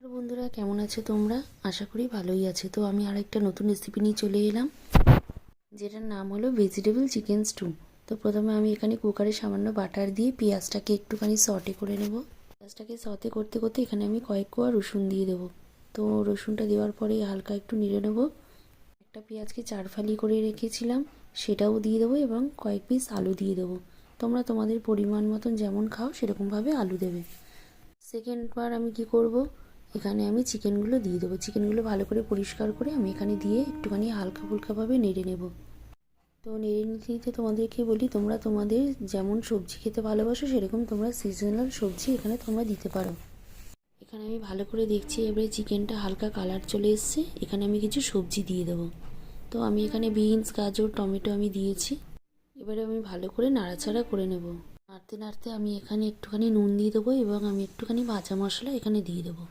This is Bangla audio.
হ্যালো বন্ধুরা, কেমন আছো তোমরা? আশা করি ভালোই আছো। তো আমি আরেকটা নতুন রেসিপি নিয়ে চলে এলাম, যেটার নাম হলো ভেজিটেবল চিকেন স্টু। তো প্রথমে আমি এখানে কুকারে সামান্য বাটার দিয়ে পেঁয়াজটাকে একটুখানি সটে করে নেব। পেঁয়াজটাকে সটে করতে করতে এখানে আমি কয়েক কোয়া রসুন দিয়ে দেবো। তো রসুনটা দেওয়ার পরে হালকা একটু নেড়ে নেবো। একটা পেঁয়াজকে 4 ফালি করে রেখেছিলাম, সেটাও দিয়ে দেবো এবং কয়েক পিস আলু দিয়ে দেবো। তোমরা তোমাদের পরিমাণ মতন যেমন খাও সেরকমভাবে আলু দেবে। সেকেন্ড বার আমি কি করব, এখানে আমি চিকেনগুলো দিয়ে দেবো। চিকেনগুলো ভালো করে পরিষ্কার করে আমি এখানে দিয়ে একটুখানি হালকা ফুলকাভাবে নেড়ে নেব। তো নেড়ে নিতে তোমাদেরকে বলি, তোমরা তোমাদের যেমন সবজি খেতে ভালোবাসো সেরকম তোমরা সিজনাল সবজি এখানে তোমরা দিতে পারো। এখানে আমি ভালো করে দেখছি, এবারে চিকেনটা হালকা কালার চলে এসছে। এখানে আমি কিছু সবজি দিয়ে দেবো। তো আমি এখানে বিনস, গাজর, টমেটো আমি দিয়েছি। এবারে আমি ভালো করে নাড়াচাড়া করে নেব। নাড়তে নাড়তে আমি এখানে একটুখানি নুন দিয়ে দেবো এবং আমি একটুখানি ভাজা মশলা এখানে দিয়ে দেবো।